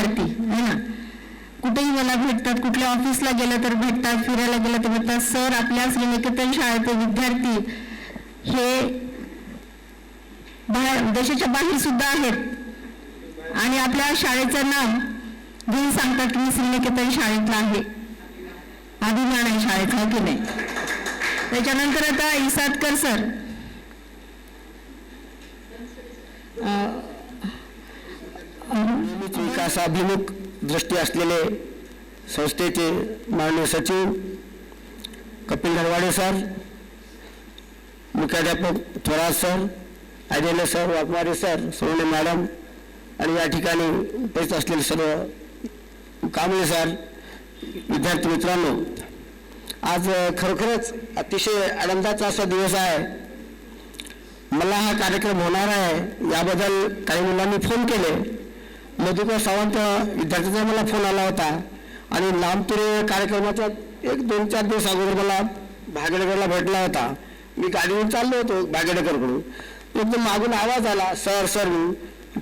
विद्यार्थी है ना, कुठेही मला भेटतात, कुठल्या ऑफिसला गेलं तर भेटतात, फिरायला गेलं तर भेटतात. सर आपल्या श्रीनिकेतन शाळेचे विद्यार्थी हे देशाच्या बाहेर सुद्धा आहेत आणि आपल्या शाळेचं नाव घेऊन सांगतात की मी श्रीनिकेतन शाळेतला आहे. अभिमान आहे शाळेचा, की नाही. त्याच्यानंतर आता इसादकर सर, विकासाभिमुख दृष्टी असलेले संस्थेचे माननीय सचिव कपिल नरवाडे सर, मुख्याध्यापक Thorat sir, Aditya sir, Waghmare sir, सोने मॅडम आणि या ठिकाणी उपस्थित असलेले सर्व कांबळे सर, विद्यार्थी मित्रांनो, आज खरोखरच अतिशय आनंदाचा असा दिवस आहे. मला हा कार्यक्रम होणार आहे याबद्दल काही मुलांनी फोन केले. मधुकर सावंत विद्यार्थ्याचा मला फोन आला होता आणि लांबतुरे कार्यक्रमाच्या 1-2-4 दिवस अगोदर मला भागेडकरला भेटला होता. मी गाडीवर चाललो होतो भागेडकरकडून, एकदम मागून आवाज आला, सर सर म्हणून.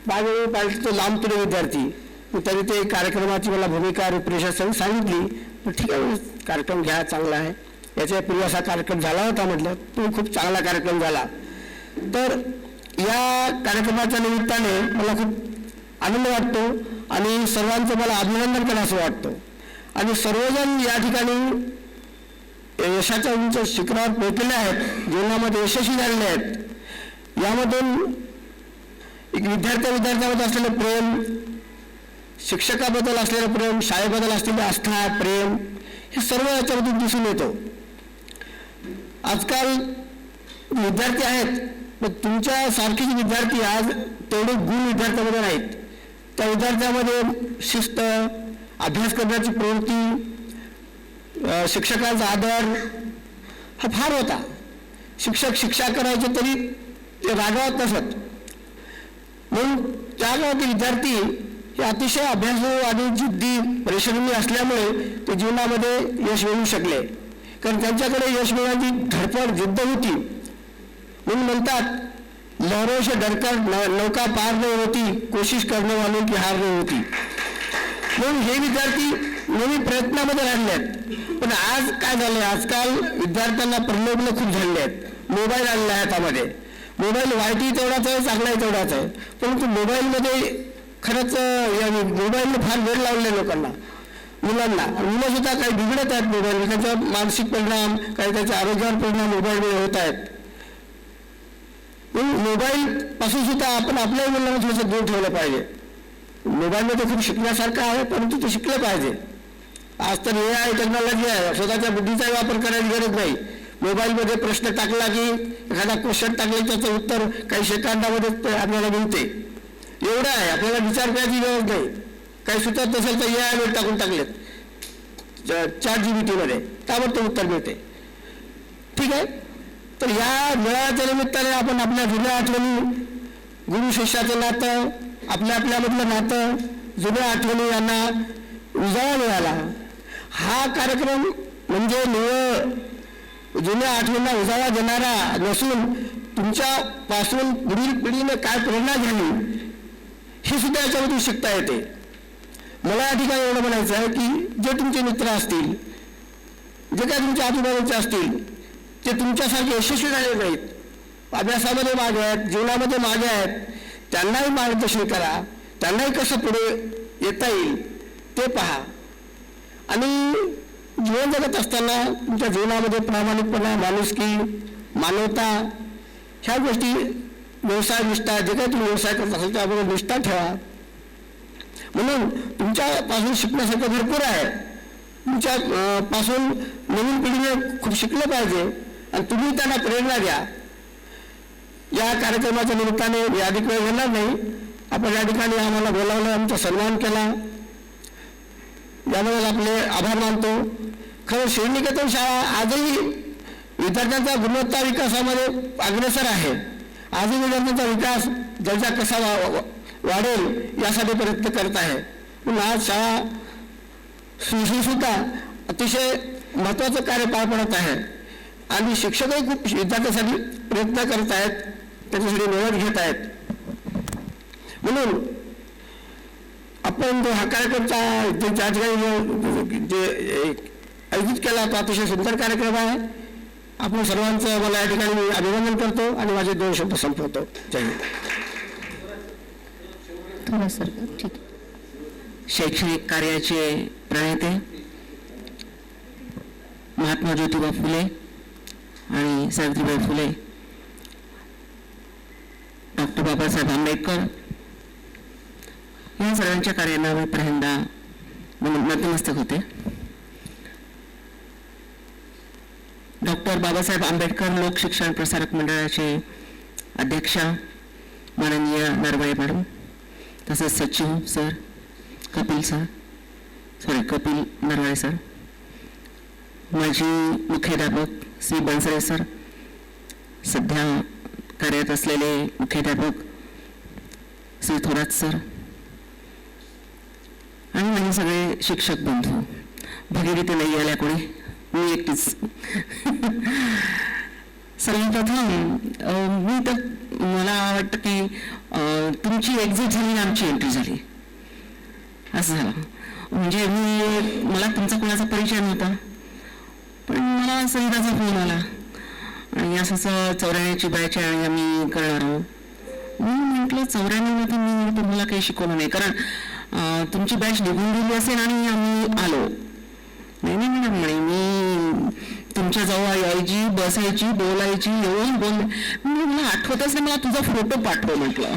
मागे पाहिजे तो लांबतुरे विद्यार्थी. तरी ते कार्यक्रमाची मला भूमिका रूपरेषा सांगितली. ठीक आहे, कार्यक्रम घ्या, चांगला आहे. याच्यापूर्वी असा कार्यक्रम झाला होता, म्हटलं तो खूप चांगला कार्यक्रम झाला. तर या कार्यक्रमाच्या निमित्ताने मला खूप आनंद वाटतो आणि सर्वांचं मला अभिनंदन करावं वाटतं. आणि सर्वजण या ठिकाणी यशाच्या उंच शिखरावर पोहोचलेले आहेत, जीवनामध्ये यशस्वी झालेले आहेत. यामधून एक विद्यार्थ्यामध्ये असलेलं प्रेम, शिक्षकाबद्दल असलेलं प्रेम, शाळेबद्दल असलेली आस्था, प्रेम, हे सर्व याच्यामधून दिसून येतो. आजकाल विद्यार्थी आहेत, पण तुमच्यासारखेच विद्यार्थी आज तेवढे गुण विद्यार्थ्यामध्ये नाहीत. त्या विद्यार्थ्यामध्ये शिस्त, अभ्यास करण्याची प्रवृत्ती, शिक्षकांचा आदर हा फार होता. शिक्षक शिक्षा करायचे तरी ते रागावत नसत. म्हणून त्या गावातील विद्यार्थी हे अतिशय अभ्यासू आणि जिद्दी, परिश्रमी असल्यामुळे ते जीवनामध्ये यश मिळवू शकले. कारण त्यांच्याकडे यश मिळवण्याची धडपड, जिद्द होती. म्हणून म्हणतात, लहरों से डरकर नौका पार नहीं होती, कोशिश करने वालों की हार नहीं होती. म्हणून हे विद्यार्थी नेहमी प्रयत्नामध्ये राहिले आहेत. पण आज काय झालंय, आजकाल विद्यार्थ्यांना प्रलोभन खूप झालेले आहेत. मोबाईल आणला आहे हातामध्ये. मोबाईल वाईटही तेवढाच आहे, चांगलाही तेवढाच आहे. परंतु मोबाईलमध्ये खरंच मोबाईलने फार वेळ लावले लोकांना, मुलांना. मुलं सुद्धा काही बिघडत आहेत मोबाईल, त्याचा मानसिक परिणाम, काही त्याच्या आरोग्यावर परिणाम मोबाईलमुळे होत आहेत. मोबाईल पासून सुद्धा आपण आपल्याही मुलांना थोडंसं दूर ठेवलं पाहिजे. मोबाईलमध्ये खूप शिकण्यासारखं आहे, परंतु ते शिकलं पाहिजे. आज तर AI टेक्नॉलॉजी आहे, स्वतःच्या बुद्धीचाही वापर करायची गरज नाही. मोबाईलमध्ये प्रश्न टाकला की एखादा क्वेश्चन टाकले, त्याचं उत्तर काही सेकंदामध्ये आपल्याला मिळते. एवढं आहे, आपल्याला विचार करायची गरज नाही. काही सुचत नसेल तर AI मध्ये टाकून टाकलेत, ChatGPT मध्ये, त्यावर ते उत्तर मिळते. ठीक आहे. तर या मेळाव्याच्या निमित्ताने आपण आपल्या जुन्या आठवणी, गुरु शिष्याचं नातं, आपल्यामधलं नातं, जुन्या आठवणी यांना उजाळा मिळाला. हा कार्यक्रम म्हणजे निव्वळ जुन्या आठवणींना उजाळा देणारा नसून तुमच्यापासून पुढील पिढीने काय प्रेरणा घ्यावी हे सुद्धा याच्यामधून शिकता येते. मला या ठिकाणी एवढं म्हणायचं आहे की जे तुमचे मित्र असतील, जे काय तुमच्या आजूबाजूचे असतील, ते तुमच्यासारखे यशस्वी झाले नाहीत, अभ्यासामध्ये मागे आहेत, जीवनामध्ये मागे आहेत, त्यांनाही मार्गदर्शन करा. त्यांनाही कसं पुढे येता येईल ते पहा. आणि जीवन जगत असताना तुमच्या जीवनामध्ये प्रामाणिकपणा, माणुसकी, मानवता ह्या गोष्टी, व्यवसाय निष्ठा, जे काही तुम्ही व्यवसाय करत असाल त्याबरोबर निष्ठा ठेवा. म्हणून तुमच्यापासून शिकण्यासारखं भरपूर आहे. तुमच्यापासून नवीन पिढीने खूप शिकलं पाहिजे आणि तुम्ही त्यांना प्रेरणा द्या. या कार्यक्रमाच्या निमित्ताने मी अधिक वेळ घेणार नाही. आपण या ठिकाणी आम्हाला बोलावलं, आमचा सन्मान केला, याबद्दल आपले आभार मानतो. खरं श्रीनिकेतन शाळा आजही विद्यार्थ्यांचा गुणवत्ता विकासामध्ये अग्रेसर आहे. आजही विद्यार्थ्यांचा विकास दर्जा कसा वाढेल यासाठी प्रयत्न करत आहे. पण आज शाळा सुद्धा अतिशय महत्त्वाचं कार्य पार पडत आहे आणि शिक्षकही खूप विद्यार्थ्यांसाठी प्रयत्न करत आहेत, त्याच्यासाठी मेहनत घेत आहेत. म्हणून आपण हा कार्यक्रम त्या ठिकाणी जे आयोजित केला तो अतिशय सुंदर कार्यक्रम आहे. आपण सर्वांचं मला या ठिकाणी अभिनंदन करतो आणि माझे 2 शब्द संपवतो. जय हिंद. थोडं सर ठीक. शैक्षणिक कार्याचे प्रणेते महात्मा ज्योतिबा फुले आणि सावित्रीबाई फुले, डॉक्टर बाबासाहेब आंबेडकर या सर्वांच्या कार्यांना मी पहिल्यांदा नतमस्तक होते. डॉक्टर बाबासाहेब आंबेडकर लोक शिक्षण प्रसारक मंडळाचे अध्यक्षा माननीय नरवळे मॅडम, तसेच सचिव सर, कपिल नरवळे सर, माजी मुख्याध्यापक श्री बनसरे सर, सध्या कार्यरत असलेले मुख्याध्यापक श्री थोरात सर आणि माझे सगळे शिक्षक बंधू. भगीरथी नाही आल्या कोणी, मी एकटीच. सर्वप्रथम मी तर मला वाटतं की तुमची एक्झिट झाली आणि आमची एंट्री झाली असं झालं. म्हणजे मला तुमचा कोणाचा परिचय नव्हता, पण मला संगीताचा फोन आला आणि असं 94ची बॅच आहे आणि आम्ही करणार आहोत. मी म्हटलं 94मध्ये मी तुम्हाला काही शिकवलं नाही, कारण तुमची बॅच निघून गेली असेल आणि आम्ही आलो. नाही मॅडम म्हणे, मी तुमच्या जवळ यायची, बसायची, बोलायची, येऊन मला आठवतच नाही, मला तुझा फोटो पाठव म्हटलं.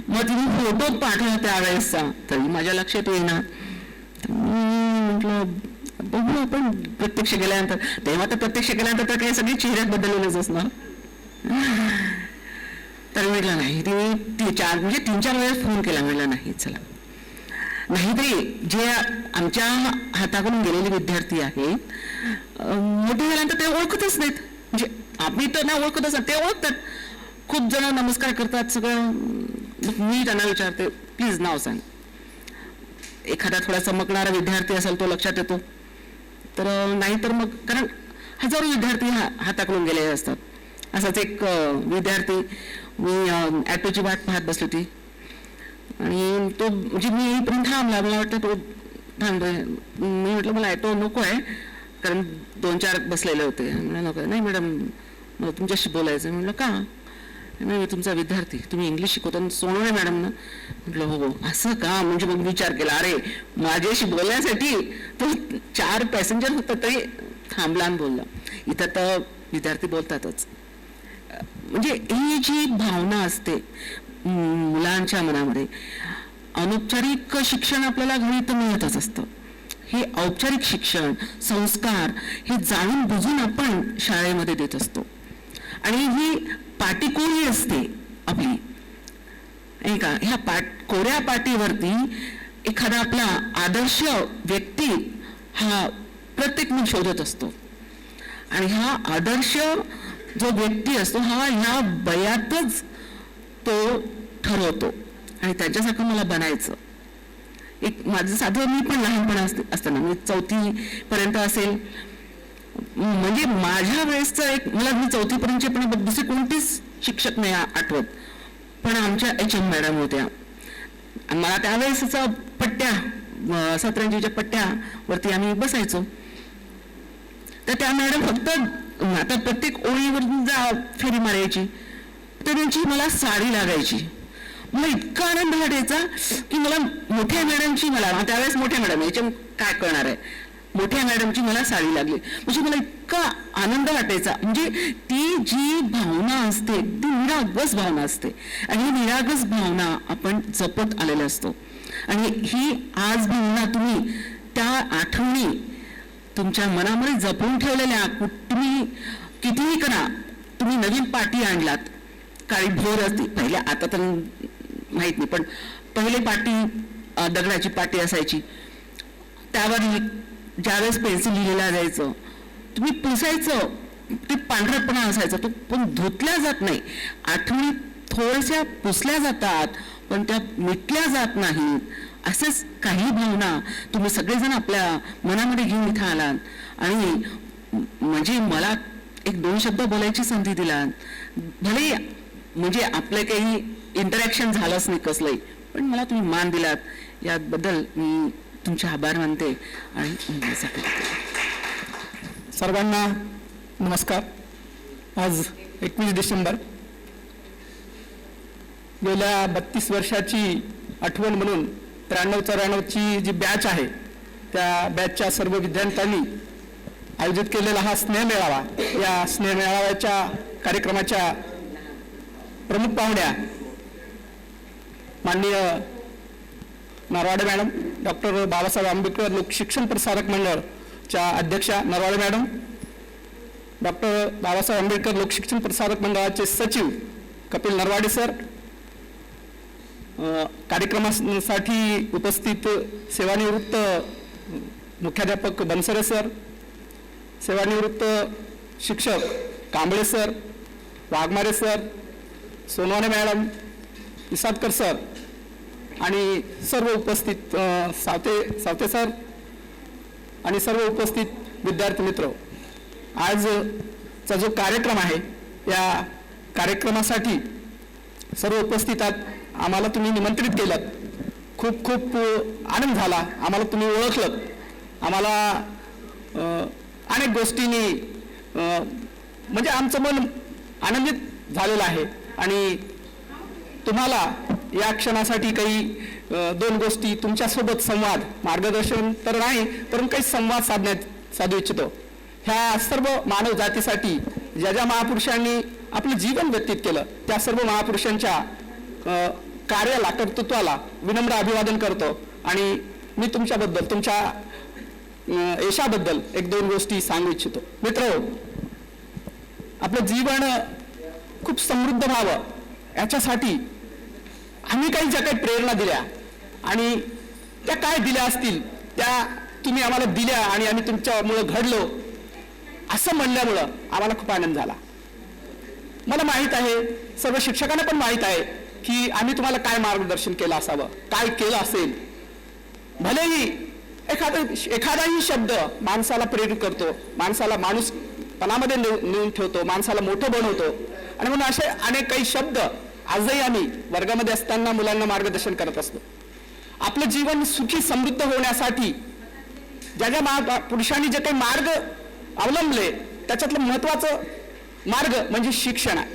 मग तिने फोटो पाठवला त्यावेळेसचा, तरी माझ्या लक्षात येईना. म्हटलं बघू आपण प्रत्यक्ष गेल्यानंतर. तेव्हा तर प्रत्यक्ष गेल्यानंतर तर काही सगळे चेहऱ्यात बदललेलेच असणार. तर म्हटलं नाही, तिने 3-4 वेळेस फोन केला. म्हटलं नाही चला. नाहीतरी जे आमच्या हाताकडून गेलेले विद्यार्थी आहेत मोठे झाल्यानंतर ते ओळखतच नाहीत. म्हणजे आम्ही तर ना ओळखतच नाही, ते ओळखतात. खूप जण नमस्कार करतात सगळं. मी त्यांना विचारते प्लीज नाव सांग. एखादा थोडा चमकणारा विद्यार्थी असेल तो लक्षात येतो, तर नाही तर मग, कारण हजारो विद्यार्थी हाताकडून गेलेले असतात. असाच एक विद्यार्थी, मी ॲटोची वाट पाहत बसली होती आणि तो म्हणजे मी येईपर्यंत थांबला. मला वाटतं तो थांबतोय. मी म्हटलं मला ॲटो नको आहे, कारण 2-4 बसलेले होते. म्हणलं नको. नाही मॅडम मला तुमच्याशी बोलायचं. म्हटलं का? नाही तुमचा विद्यार्थी, तुम्ही इंग्लिश शिकवता सोनवणे मॅडम ना. म्हटलं हो. असं का? म्हणजे मग विचार केला, अरे माझ्याशी बोलण्यासाठी तो 4 पॅसेंजर होता तरी थांबला आणि बोलला. इथं तर विद्यार्थी बोलतातच. म्हणजे ही जी भावना असते मुलांच्या मनामध्ये, अनौपचारिक शिक्षण आपल्याला घरी तर मिळतच असतं. हे औपचारिक शिक्षण, संस्कार हे जाणून बुजून आपण शाळेमध्ये देत असतो. आणि ही पाटीकोरी असते आपली, नाही का? ह्या कोऱ्या पाटीवरती एखादा आपला आदर्श व्यक्ती हा प्रत्येक मी शोधत असतो. आणि हा आदर्श जो व्यक्ती असतो हा ह्या वयातच तो ठरवतो आणि त्याच्यासारखं मला बनायचं. एक माझं साधं, मी पण लहानपणा असताना मी 4थी पर्यंत असेल, म्हणजे माझ्या वेळेसचं एक, मला मी 4थी पर्यंतचे पण दुसरे कोणतेच शिक्षक नाही आठवत, पण आमच्या HM मॅडम होत्या. मला त्यावेळेस पट्ट्या 17च्या पट्ट्यावरती आम्ही बसायचो. तर त्या मॅडम फक्त आता प्रत्येक ओळीवर फेरी मारायची, तर त्यांची मला साडी लागायची. मला इतका आनंद वाटायचा की मला मोठ्या मॅडमची, मला त्यावेळेस मोठ्या मॅडम, याच्या काय करणार आहे, मोठ्या मॅडमची मला साडी लागली म्हणजे मला इतका आनंद वाटायचा. म्हणजे ती जी भावना असते ती निरागस भावना असते आणि ही निरागस भावना आपण जपत आलेलो असतो. आणि ही आज भावना तुम्ही त्या आठवणी तुमच्या मनामध्ये जपून ठेवलेल्या, तुम्ही कितीही करा, तुम्ही नवीन पाटी आणलात, काळी भोर असती पहिले, आता तर माहित नाही, पण पहिले पाटी दगडाची पाटी असायची, त्यावर ज्यावेळेस पेन्सिल लिहिलेलं जायचं, तुम्ही पुसायचं, ते पांढरटपणा असायचा, तो पण धुतल्या जात नाही. आठवणी थोड्याशा पुसल्या जातात पण त्या मिटल्या जात नाहीत. असेच काही भावना तुम्ही सगळेजण आपल्या मनामध्ये घेऊन इथं आलात आणि म्हणजे मला 1-2 शब्द बोलायची संधी दिलात. भले म्हणजे आपलं काही इंटरॅक्शन झालंच नाही कसलंही, पण मला तुम्ही मान दिलात, याबद्दल मी तुमचे आभार मानते आणि मुंबईसाठी सर्वांना नमस्कार. आज 21 डिसेंबर, गेल्या 32 वर्षाची आठवण म्हणून 93-94ची जी बॅच आहे त्या बॅचच्या सर्व विद्यार्थ्यांनी आयोजित केलेला हा स्नेहमेळावा, या स्नेहमेळाव्याच्या कार्यक्रमाच्या प्रमुख पाहुण्या माननीय नरवाडे मॅडम, डॉक्टर बाबासाहेब आंबेडकर लोकशिक्षण प्रसारक मंडळच्या अध्यक्षा नरवाडे मॅडम, डॉक्टर बाबासाहेब आंबेडकर लोकशिक्षण प्रसारक मंडळाचे सचिव कपिल नरवाडे सर, कार्यक्रमासाठी उपस्थित सेवानिवृत्त मुख्याध्यापक बनसरे सर, सेवानिवृत्त शिक्षक Kamble sir, Waghmare sir, Sonawane madam, Isadkar sir आणि सर्व उपस्थित सावते सर आणि सर्व उपस्थित विद्यार्थी मित्र, आजचा जो कार्यक्रम आहे या कार्यक्रमासाठी सर्व उपस्थितात आम्हाला तुम्ही निमंत्रित केलं. खूप खूप आनंद झाला. आम्हाला तुम्ही ओळखलं. आम्हाला अनेक गोष्टींनी म्हणजे आमचं मन आनंदित झालेलं आहे आणि तुम्हाला या क्षणासाठी काही 2 गोष्टी तुमच्यासोबत संवाद, मार्गदर्शन तर नाही परंतु काही संवाद साधू इच्छितो. ह्या सर्व मानव जातीसाठी ज्या ज्या महापुरुषांनी आपलं जीवन व्यतीत केलं त्या सर्व महापुरुषांच्या कार्याला, कर्तृत्वाला विनम्र अभिवादन करतो आणि मी तुमच्याबद्दल, तुमच्या यशाबद्दल 1-2 गोष्टी सांगू इच्छितो. मित्रहो, आपलं जीवन खूप समृद्ध व्हावं याच्यासाठी आम्ही काही ज्या काही प्रेरणा दिल्या आणि त्या काय दिल्या असतील त्या तुम्ही आम्हाला दिल्या आणि आम्ही तुमच्यामुळं घडलो असं म्हणल्यामुळं आम्हाला खूप आनंद झाला. मला माहीत आहे, सर्व शिक्षकांना पण माहीत आहे की आम्ही तुम्हाला काय मार्गदर्शन केलं असावं, काय केलं असेल. भलेही एखादाही शब्द माणसाला प्रेरित करतो, माणसाला माणूसपणामध्ये नेऊन ठेवतो, माणसाला मोठं बनवतो आणि म्हणून असे अनेक काही शब्द आजही आम्ही वर्गामध्ये असताना मुलांना मार्गदर्शन करत असतो. आपलं जीवन सुखी समृद्ध होण्यासाठी ज्या ज्या महापुरुषांनी जे काही मार्ग अवलंबले त्याच्यातलं महत्त्वाचं मार्ग म्हणजे शिक्षण आहे.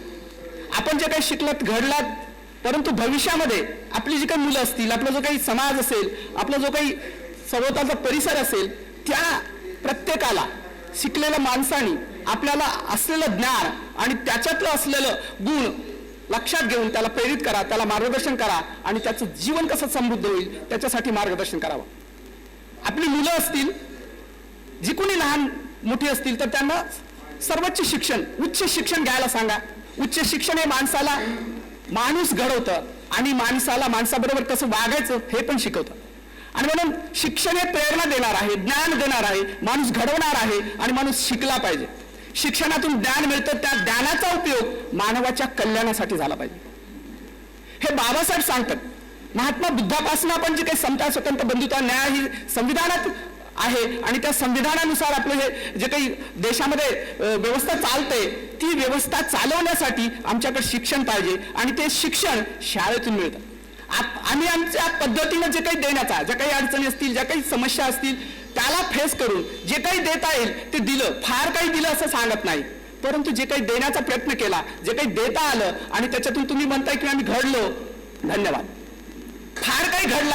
आपण जे काही शिकलात, घडलात, परंतु भविष्यामध्ये आपली जी काही मुलं असतील, आपला जो काही समाज असेल, आपला जो काही सभोवतालचा परिसर असेल, त्या प्रत्येकाला शिकलेल्या माणसाने आपल्याला असलेलं ज्ञान आणि त्याच्यातलं असलेलं गुण लक्षात घेऊन त्याला प्रेरित करा, त्याला मार्गदर्शन करा आणि त्याचं जीवन कसं समृद्ध होईल त्याच्यासाठी मार्गदर्शन करावं. आपली मुलं असतील, जी कोणी लहान मोठी असतील तर त्यांना सर्वोच्च शिक्षण, उच्च शिक्षण घ्यायला सांगा. उच्च शिक्षण हे माणसाला माणूस घडवतं आणि माणसाला माणसाबरोबर कसं वागायचं हे पण शिकवतं आणि म्हणून शिक्षण हे प्रेरणा देणार आहे, ज्ञान देणार आहे, माणूस घडवणार आहे आणि माणूस शिकला पाहिजे. शिक्षणातून ज्ञान मिळतं, त्या ज्ञानाचा उपयोग मानवाच्या कल्याणासाठी झाला पाहिजे. हे बाबासाहेब सांगतात. महात्मा बुद्धापासून आपण जे काही समता, स्वतंत्र, बंधुता, न्याय ही संविधानात आहे आणि त्या संविधानानुसार आपलं हे जे काही देशामध्ये व्यवस्था चालते ती व्यवस्था चालवण्यासाठी आमच्याकडे शिक्षण पाहिजे आणि ते शिक्षण शाळेतून मिळतं. आम्ही आमच्या पद्धतीनं जे काही देण्याचा, ज्या काही अडचणी असतील, ज्या काही समस्या असतील त्याला फेस करून जे काही देता येईल ते दिलं. फार काही दिलं असं सांगत नाही, परंतु जे काही देण्याचा प्रयत्न केला, जे काही देता आलं आणि त्याच्यातून तुम्ही म्हणताय की आम्ही घडलो, धन्यवाद. फार काही घडलं,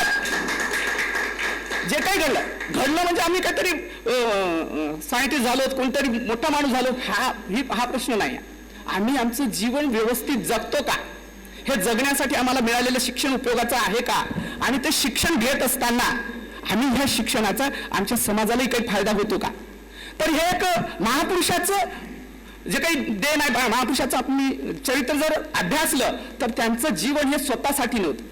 जे काही घडलं म्हणजे आम्ही काहीतरी सायंटिस्ट झालो, कोणतरी मोठा माणूस झालो, हा प्रश्न नाही. आम्ही आमचं जीवन व्यवस्थित जगतो का, हे जगण्यासाठी आम्हाला मिळालेलं शिक्षण उपयोगाचं आहे का आणि ते शिक्षण घेत असताना आम्ही ह्या शिक्षणाचा आमच्या समाजालाही काही फायदा होतो का. तर हे एक महापुरुषाचं जे काही देण आहे, महापुरुषाचं आपण चरित्र जर अभ्यासलं तर त्यांचं जीवन हे स्वतःसाठी नव्हतं,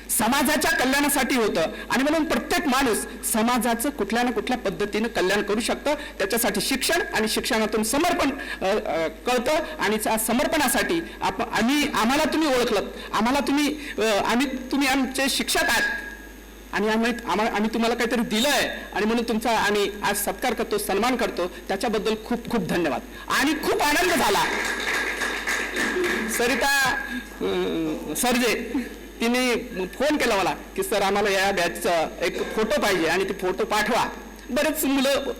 समाजाच्या कल्याणासाठी होतं आणि म्हणून प्रत्येक माणूस समाजाचं कुठल्या ना कुठल्या पद्धतीनं कल्याण करू शकतं. त्याच्यासाठी शिक्षण आणि शिक्षणातून समर्पण कळतं आणि त्या समर्पणासाठी आम्हाला तुम्ही ओळखलं, तुम्ही आमचे शिक्षक आहात आणि आम्ही तुम्हाला काहीतरी दिलं आहे आणि म्हणून तुमचा आम्ही आज सत्कार करतो, सन्मान करतो. त्याच्याबद्दल खूप खूप धन्यवाद आणि खूप आनंद झाला. सरिता सरजे तिने फोन केला मला की सर आम्हाला या बॅचचा एक फोटो पाहिजे आणि ते फोटो पाठवा. बरेच मुलं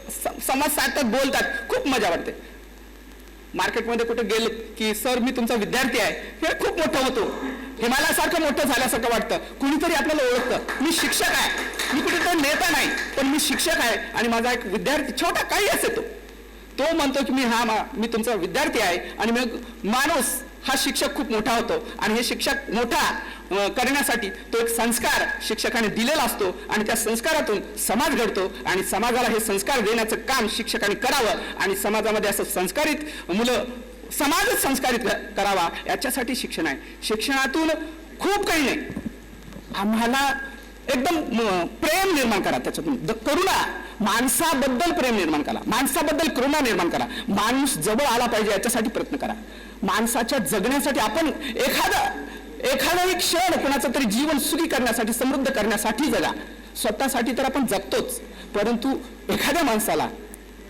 समाज साधतात, बोलतात, खूप मजा वाटते. मार्केटमध्ये कुठे गेलं की सर मी तुमचा विद्यार्थी आहे, हे खूप मोठं होतो, हिमालयासारखं मोठं झाल्यासारखं वाटतं. कुणीतरी आपल्याला ओळखतं. मी शिक्षक आहे, मी कुठेतरी नेता नाही, पण मी शिक्षक आहे आणि माझा एक विद्यार्थी छोटा काही असे तो म्हणतो की मी तुमचा विद्यार्थी आहे. आणि मग माणूस हा शिक्षक खूप मोठा होतो आणि हे शिक्षक मोठा करण्यासाठी तो एक संस्कार शिक्षकाने दिलेला असतो आणि त्या संस्कारातून समाज घडतो आणि समाजाला हे संस्कार देण्याचं काम शिक्षकाने करावं आणि समाजामध्ये असं संस्कारित मुलं समाजच संस्कारित करावा याच्यासाठी शिक्षण आहे. शिक्षणातून खूप काही नाही, आम्हाला एकदम प्रेम निर्माण करा, त्याच्यातून करुणा, माणसाबद्दल प्रेम निर्माण करा, माणसाबद्दल करुणा निर्माण करा, माणूस जवळ आला पाहिजे याच्यासाठी प्रयत्न करा. माणसाच्या जगण्यासाठी आपण एखादाही क्षण कोणाचं तरी जीवन सुखी करण्यासाठी, समृद्ध करण्यासाठी जगा. स्वतःसाठी तर आपण जगतोच, परंतु एखाद्या माणसाला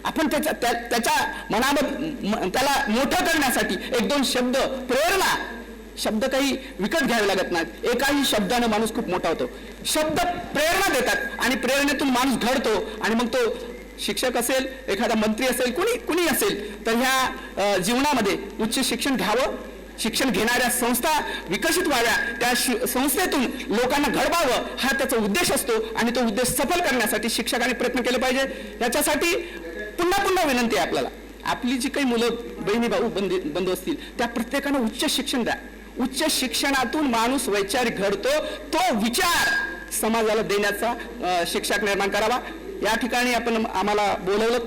आपण त्याच्या मनामध्ये त्याला मोठं करण्यासाठी एक दोन शब्द, प्रेरणा, शब्द काही विकत घ्यावे लागत नाहीत. एकाही शब्दानं माणूस खूप मोठा होतो. शब्द प्रेरणा देतात आणि प्रेरणेतून माणूस घडतो आणि मग तो शिक्षक असेल, एखादा मंत्री असेल, कुणी असेल तर ह्या जीवनामध्ये उच्च शिक्षण घ्यावं, शिक्षण घेणाऱ्या संस्था विकसित व्हाव्या, त्या संस्थेतून लोकांना घडवावं हा त्याचा उद्देश असतो आणि तो उद्देश सफल करण्यासाठी शिक्षकांनी प्रयत्न केले पाहिजे. याच्यासाठी पुन्हा विनंती आहे आपल्याला, आपली जी काही मुलं बहिणी भाऊ बंधू असतील त्या प्रत्येकानं उच्च शिक्षण द्या. उच्च शिक्षणातून माणूस वैचारिक घडतो, तो विचार समाजाला देण्याचा शिक्षक निर्माण करावा. या ठिकाणी आपण आम्हाला बोलवलं,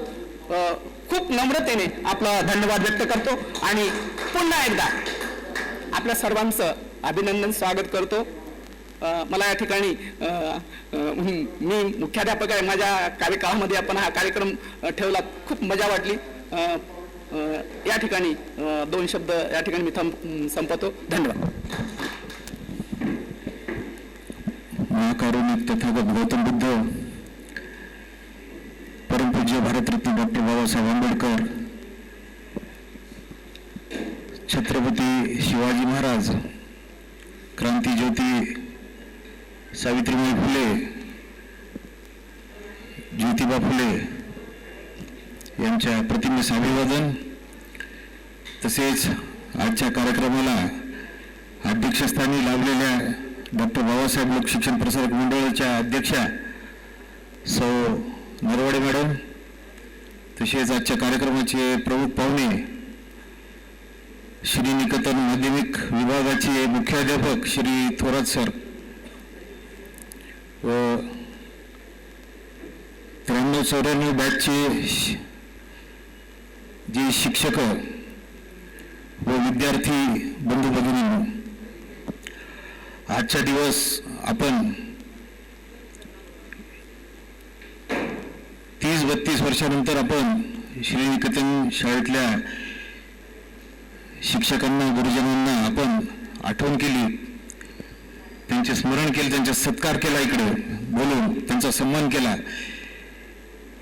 खूप नम्रतेने आपला धन्यवाद व्यक्त करतो आणि पुन्हा एकदा आपल्या सर्वांचं अभिनंदन, स्वागत करतो. मला या ठिकाणी मी मुख्याध्यापक आहे, माझ्या कार्यकाळामध्ये आपण हा कार्यक्रम ठेवला, खूप मजा वाटली. या ठिकाणी दोन शब्द या ठिकाणी मी संपवतो. धन्यवाद. महाकारुणिक तथागत गौतम बुद्ध, परमपूज्य भारतरत्न डॉक्टर बाबासाहेब आंबेडकर, छत्रपती शिवाजी महाराज, क्रांतीज्योती सावित्रीबाई फुले, ज्योतिबा फुले यांच्या प्रतिमेस अभिवादन. तसेच आजच्या कार्यक्रमाला अध्यक्षस्थानी लाभलेल्या डॉक्टर बाबासाहेब लोकशिक्षण प्रसारक मंडळाच्या अध्यक्षा सौ नरवडे मॅडम, तसेच आजच्या कार्यक्रमाचे प्रमुख पाहुणे श्री निकेतन माध्यमिक विभागाचे मुख्याध्यापक श्री थोरात सर व 93-94 बॅचचे जे शिक्षक व विद्यार्थी बंधू भगिनींनो, आजचा दिवस आपण 30-32 वर्षानंतर आपण श्री निकेतन शाळेतल्या शिक्षकांना, गुरुजनांना आपण आठवण केली, त्यांचे स्मरण केले, त्यांचा सत्कार केला, इकडे बोलून त्यांचा सन्मान केला.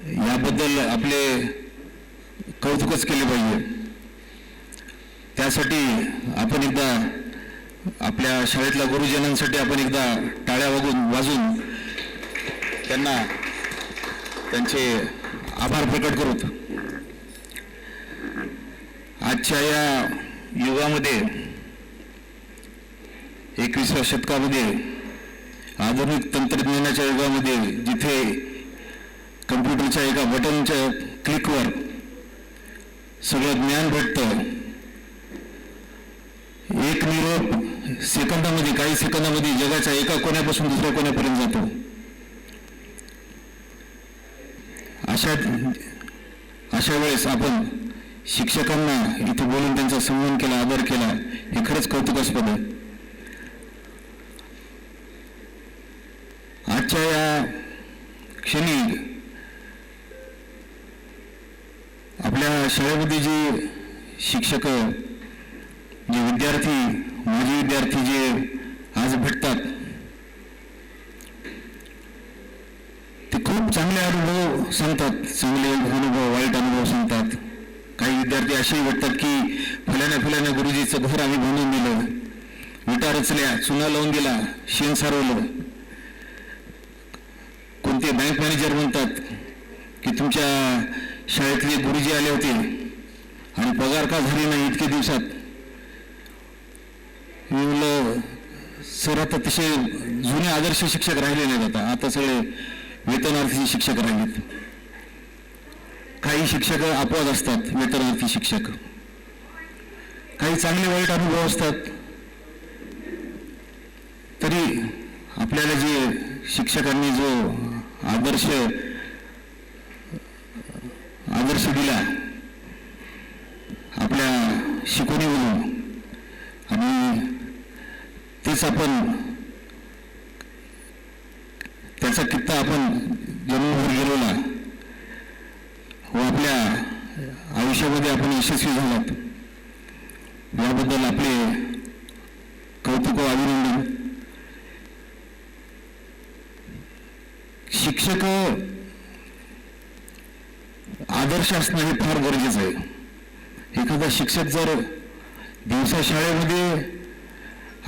याबद्दल आपले कौतुकच केले पाहिजे. त्यासाठी आपण एकदा आपल्या शाळेतल्या गुरुजनांसाठी आपण एकदा टाळ्या वाजून त्यांना त्यांचे आभार प्रकट करूत. आजच्या या युगामध्ये 21व्या शतकामध्ये आधुनिक तंत्रज्ञानाच्या युगामध्ये जिथे कम्प्युटरच्या एका बटनच्या क्लिकवर सगळं ज्ञान भेटतं, एक निरोप सेकंदामध्ये, काही सेकंदामध्ये जगाच्या एका कोण्यापासून दुसऱ्या कोण्यापर्यंत जातो. अशा वेळेस आपण शिक्षकांना इथे बोलून त्यांचा सन्मान केला, आदर केला, हे खरंच कौतुकास्पद आहे. आजच्या या क्षणी आपल्या शाळेमध्ये जे शिक्षक, जे विद्यार्थी, माजी विद्यार्थी जे आज भेटतात ते खूप चांगले अनुभव सांगतात, चांगले अनुभव, वाईट अनुभव सांगतात. काही विद्यार्थी असेही भेटतात की फलाण्या गुरुजीचं घर आम्ही बनवून दिलं, विटा रचल्या, चुना लावून दिला, शेण सारवलं. कोणते बँक मॅनेजर म्हणतात की तुमच्या शाळेतले गुरुजी आले होते आणि पगार का झाली नाही इतके दिवसात. मी म्हणलं सर आता तसे जुने आदर्श शिक्षक राहिले नाहीत, आता सगळे वेतनार्थी शिक्षक राहिलेत. काही शिक्षक अपवाद असतात, वेतनार्थी शिक्षक. काही चांगले वाईट अनुभव असतात. तरी आपल्याला जे शिक्षकांनी जो आदर्श दिला आपल्या शिकवणीवरून, आणि तेच आपण त्याचा कित्ता आपण जन्मभर गेलेला व आपल्या आयुष्यामध्ये आपण यशस्वी झालात याबद्दल आपले कौतुक व अभिनंदन. शिक्षक आदर्श असणं हे फार गरजेचं आहे. एखादा शिक्षक जर दिवसा शाळेमध्ये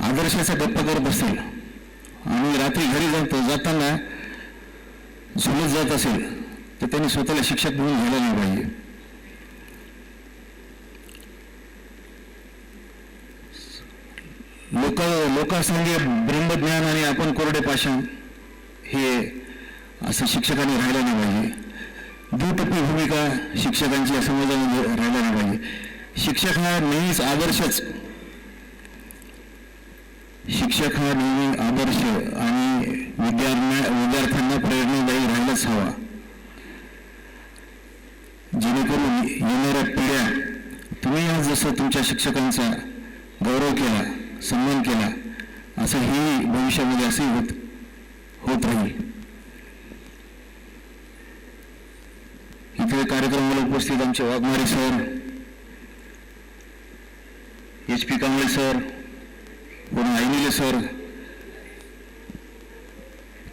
आदर्शाचा गप्पा करत असेल आणि रात्री घरी जाताना झुलत जात असेल तर त्यांनी स्वतःला शिक्षक म्हणून घ्यायला नाही पाहिजे. लोकांसंगे ब्रह्मज्ञान आणि आपण कोरडे पाषाण हे असं शिक्षकांनी राहायला नाही पाहिजे. दुटप्पी भूमिका शिक्षकांची या समाजामध्ये राहायला नाही पाहिजे. शिक्षक हा नेहमीच आदर्शच, शिक्षक हा नेहमी आदर्श आणि विद्यार्थ्यांना प्रेरणादायी राहायलाच हवा, जेणेकरून येणाऱ्या पिढ्या तुम्ही आज जसं तुमच्या शिक्षकांचा गौरव केला, सन्मान केला, असं ही भविष्यामध्ये असंही होत राहील. इथे कार्यक्रमाला उपस्थित आमचे Waghmare sir, HP Kamble sir, पुन्हा ऐनिले सर,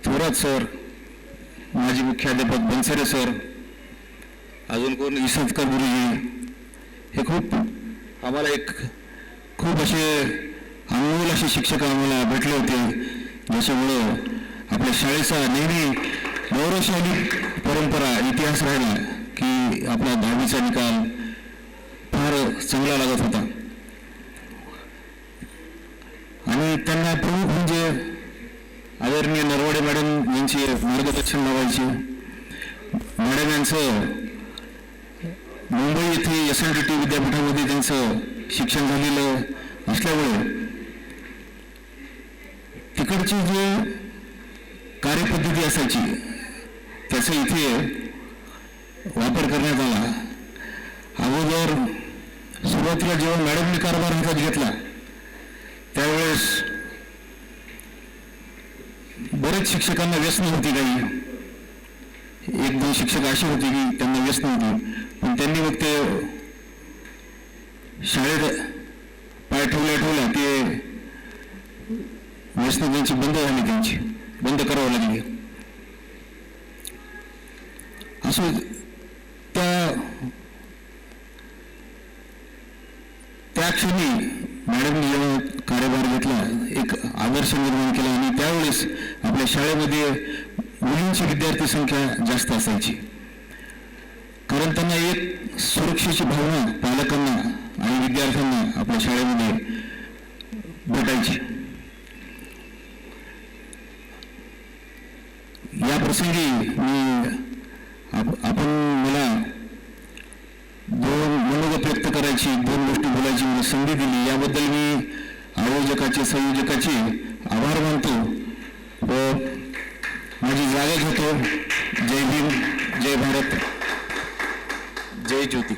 थोरात सर, माजी मुख्याध्यापक बनसरे सर, अजून कोण इसतकर गुरुजी, हे आम्हाला खूप असे अनमोल असे शिक्षक आम्हाला भेटले होते, ज्याच्यामुळं आपल्या शाळेचा नेहमी गौरवशाली परंपरा इतिहास राहिला की आपला 10वीचा निकाल फार चांगला लागत होता. आणि त्यांना प्रमुख म्हणजे आदरणीय नरवडे मॅडम यांचे मार्गदर्शन लावायचे. मॅडम यांचं मुंबई येथे SNDT विद्यापीठामध्ये त्यांचं शिक्षण झालेलं असल्यामुळे तिकडची जी कार्यपद्धती असायची त्याचा इथे वापर करण्यात आला. अगोदर सुरुवातीला जेव्हा मॅडमने कारभार हातात घेतला त्यावेळेस बरेच शिक्षकांना व्यसन होती. काही 1-2 शिक्षक असे होते की त्यांना व्यसन होती, पण त्यांनी मग ते शाळेत पाय ठेवल्या ते व्यसन त्यांची बंद करावं लागली. असं त्या क्षणी मॅडमने जेव्हा कार्यभार घेतला एक आदर्श निर्माण केला आणि त्यावेळेस आपल्या शाळेमध्ये मुलींची विद्यार्थी संख्या जास्त असायची, कारण त्यांना एक सुरक्षेची भावना पालकांना आणि विद्यार्थ्यांना आपल्या शाळेमध्ये भेटायची. या प्रसंगी मला 2 मनोगत व्यक्त करायची, 2 गोष्टी बोलायची मला संधी दिली, याबद्दल मी आयोजकाचे संयोजकाचे आभार मानतो व माझी जागा घेतो. जय भीम, जय भारत, जय ज्योती.